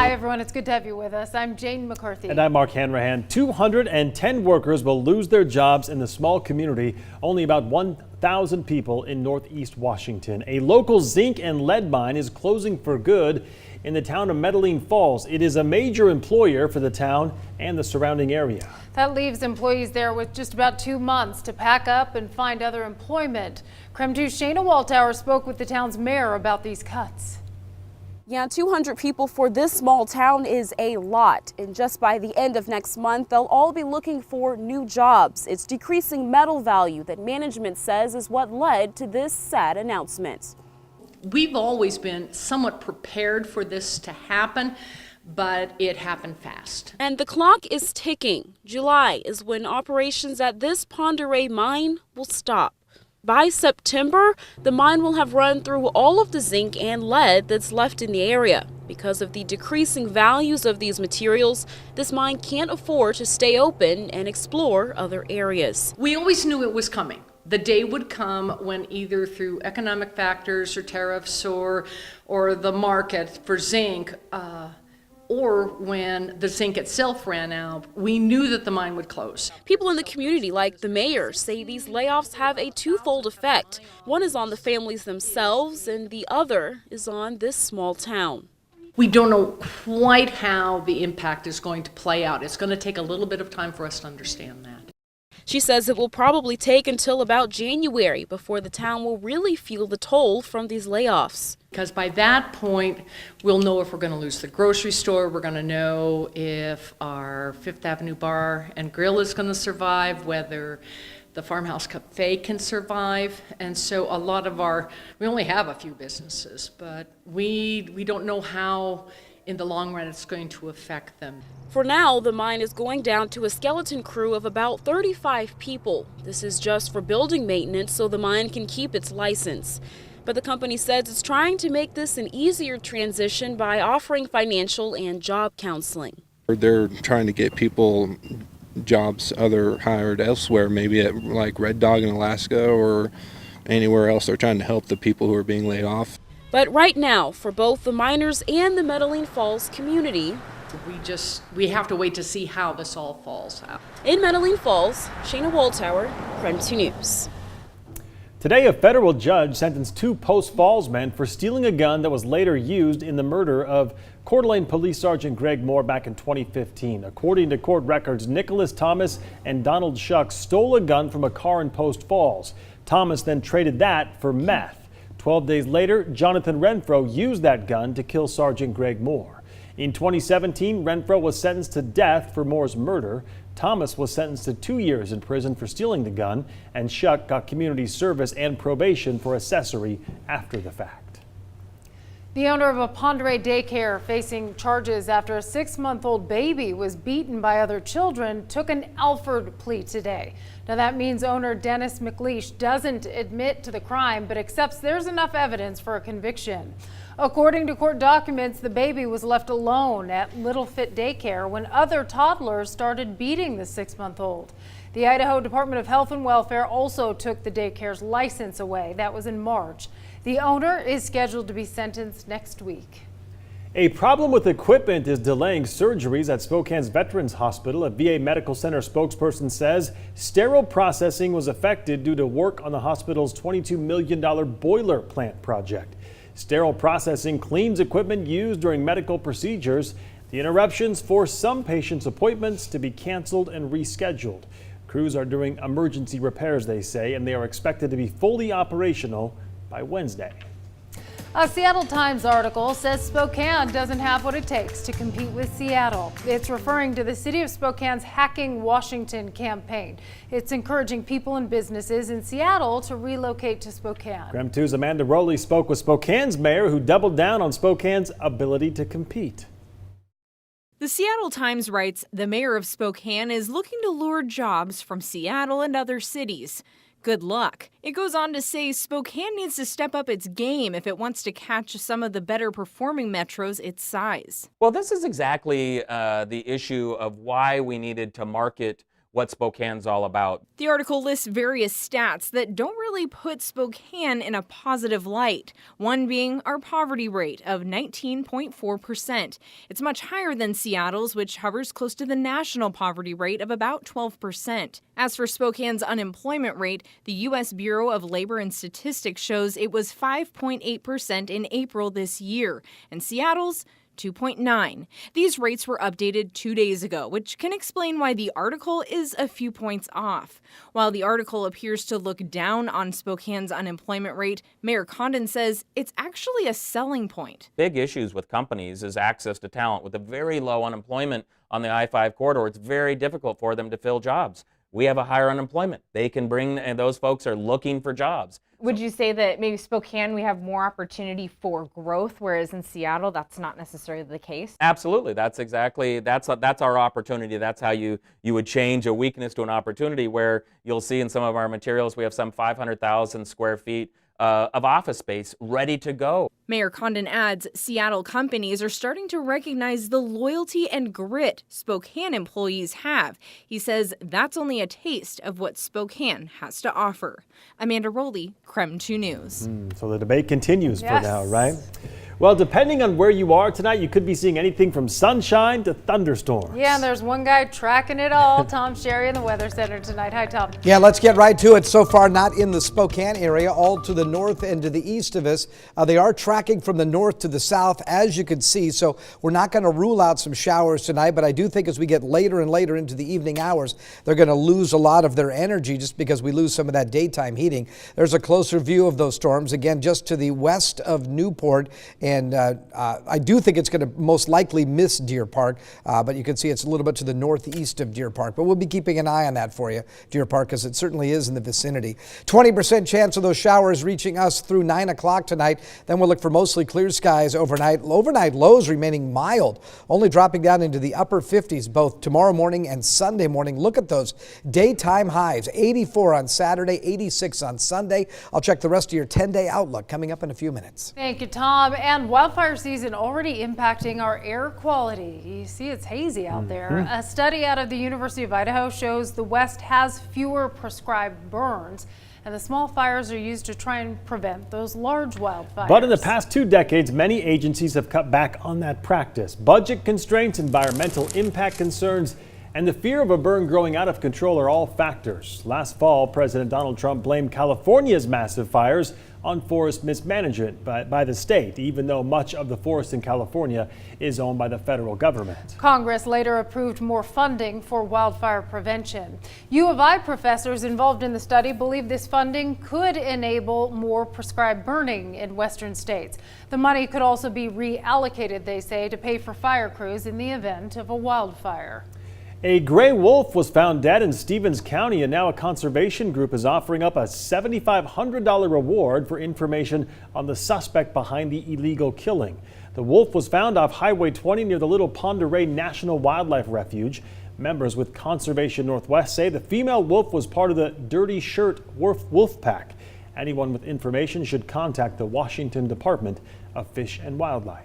Hi, everyone. It's good to have you with us. I'm Jane McCarthy. And I'm Mark Hanrahan. 210 workers will lose their jobs in the small community, only about 1,000 people in northeast Washington. A local zinc and lead mine is closing for good in the town of Medellin Falls. It is a major employer for the town and the surrounding area. That leaves employees there with just about 2 months to pack up and find other employment. KREM 2's Shayna Waltauer spoke with the town's mayor about these cuts. Yeah, 200 people for this small town is a lot. And just by the end of next month, they'll all be looking for new jobs. It's decreasing metal value that management says is what led to this sad announcement. We've always been somewhat prepared for this to happen, but it happened fast. And the clock is ticking. July is when operations at this Pend Oreille mine will stop. By September, the mine will have run through all of the zinc and lead that's left in the area. Because of the decreasing values of these materials, this mine can't afford to stay open and explore other areas. We always knew it was coming. The day would come when either through economic factors or tariffs or the market for zinc, or when the zinc itself ran out, we knew that the mine would close. People in the community, like the mayor, say these layoffs have a twofold effect. One is on the families themselves, and the other is on this small town. We don't know quite how the impact is going to play out. It's going to take a little bit of time for us to understand that. She says it will probably take until about January before the town will really feel the toll from these layoffs. Because by that point, we'll know if we're going to lose the grocery store, we're going to know if our Fifth Avenue Bar and Grill is going to survive, whether the Farmhouse Cafe can survive. And so a lot of we only have a few businesses, but we don't know how in the long run it's going to affect them. For now, the mine is going down to a skeleton crew of about 35 people. This is just for building maintenance so the mine can keep its license. But the company says it's trying to make this an easier transition by offering financial and job counseling. They're trying to get people jobs hired elsewhere, maybe at like Red Dog in Alaska or anywhere else. They're trying to help the people who are being laid off. But right now, for both the miners and the Medellin Falls community, we have to wait to see how this all falls out. In Medellin Falls, Shayna Waltauer, KREM 2 News. Today, a federal judge sentenced 2 Post Falls men for stealing a gun that was later used in the murder of Coeur d'Alene Police Sergeant Greg Moore back in 2015. According to court records, Nicholas Thomas and Donald Shuck stole a gun from a car in Post Falls. Thomas then traded that for meth. 12 days later, Jonathan Renfro used that gun to kill Sergeant Greg Moore. In 2017, Renfro was sentenced to death for Moore's murder. Thomas was sentenced to 2 years in prison for stealing the gun, and Shuck got community service and probation for accessory after the fact. The owner of a Pend Oreille daycare facing charges after a 6-month-old baby was beaten by other children took an Alford plea today. Now that means owner Dennis McLeish doesn't admit to the crime but accepts there's enough evidence for a conviction. According to court documents, the baby was left alone at Little Fit Daycare when other toddlers started beating the 6-month-old. The Idaho Department of Health and Welfare also took the daycare's license away. That was in March. The owner is scheduled to be sentenced next week. A problem with equipment is delaying surgeries at Spokane's Veterans Hospital. A VA Medical Center spokesperson says sterile processing was affected due to work on the hospital's $22 million boiler plant project. Sterile processing cleans equipment used during medical procedures. The interruptions force some patients' appointments to be canceled and rescheduled. Crews are doing emergency repairs, they say, and they are expected to be fully operational by Wednesday. A Seattle Times article says Spokane doesn't have what it takes to compete with Seattle. It's referring to the city of Spokane's Hacking Washington campaign. It's encouraging people and businesses in Seattle to relocate to Spokane. KREM 2's Amanda Rowley spoke with Spokane's mayor, who doubled down on Spokane's ability to compete. The Seattle Times writes, the mayor of Spokane is looking to lure jobs from Seattle and other cities. Good luck. It goes on to say Spokane needs to step up its game if it wants to catch some of the better performing metros its size. Well, this is exactly the issue of why we needed to market what Spokane's all about. The article lists various stats that don't really put Spokane in a positive light, one being our poverty rate of 19.4%. It's much higher than Seattle's, which hovers close to the national poverty rate of about 12%. As for Spokane's unemployment rate, the U.S. Bureau of Labor and Statistics shows it was 5.8% in April this year, and Seattle's 2.9. These rates were updated 2 days ago, which can explain why the article is a few points off. While the article appears to look down on Spokane's unemployment rate, Mayor Condon says it's actually a selling point. Big issues with companies is access to talent. With a very low unemployment on the I-5 corridor, it's very difficult for them to fill jobs. We have a higher unemployment. They can bring, and those folks are looking for jobs. Would you say that maybe Spokane, we have more opportunity for growth, whereas in Seattle, that's not necessarily the case? Absolutely. That's our opportunity. That's how you would change a weakness to an opportunity, where you'll see in some of our materials we have some 500,000 square feet of office space ready to go. Mayor Condon adds Seattle companies are starting to recognize the loyalty and grit Spokane employees have. He says that's only a taste of what Spokane has to offer. Amanda Rowley, KREM 2 News. So the debate continues Yes. for now, right? Well, depending on where you are tonight, you could be seeing anything from sunshine to thunderstorms. Yeah, and there's one guy tracking it all, Tom Sherry in the Weather Center tonight. Hi, Tom. Yeah, let's get right to it. So far, not in the Spokane area, all to the north and to the east of us. They are tracking from the north to the south, as you can see. So we're not going to rule out some showers tonight, but I do think as we get later and later into the evening hours, they're going to lose a lot of their energy just because we lose some of that daytime heating. There's a closer view of those storms, again, just to the west of Newport. And I do think it's going to most likely miss Deer Park, but you can see it's a little bit to the northeast of Deer Park. But we'll be keeping an eye on that for you, Deer Park, because it certainly is in the vicinity. 20% chance of those showers reaching us through 9 o'clock tonight. Then we'll look for mostly clear skies overnight. Overnight lows remaining mild, only dropping down into the upper 50s both tomorrow morning and Sunday morning. Look at those daytime highs, 84 on Saturday, 86 on Sunday. I'll check the rest of your 10-day outlook coming up in a few minutes. Thank you, Tom. And wildfire season already impacting our air quality. You see it's hazy out there. A study out of the University of Idaho shows the West has fewer prescribed burns, and the small fires are used to try and prevent those large wildfires. But in the past 2 decades, many agencies have cut back on that practice. Budget constraints, environmental impact concerns, and the fear of a burn growing out of control are all factors. Last fall, President Donald Trump blamed California's massive fires on forest mismanagement by the state, even though much of the forest in California is owned by the federal government. Congress later approved more funding for wildfire prevention. U of I professors involved in the study believe this funding could enable more prescribed burning in western states. The money could also be reallocated, they say, to pay for fire crews in the event of a wildfire. A gray wolf was found dead in Stevens County, and now a conservation group is offering up a $7,500 reward for information on the suspect behind the illegal killing. The wolf was found off Highway 20 near the Little Pend Oreille National Wildlife Refuge. Members with Conservation Northwest say the female wolf was part of the Dirty Shirt Wolf Pack. Anyone with information should contact the Washington Department of Fish and Wildlife.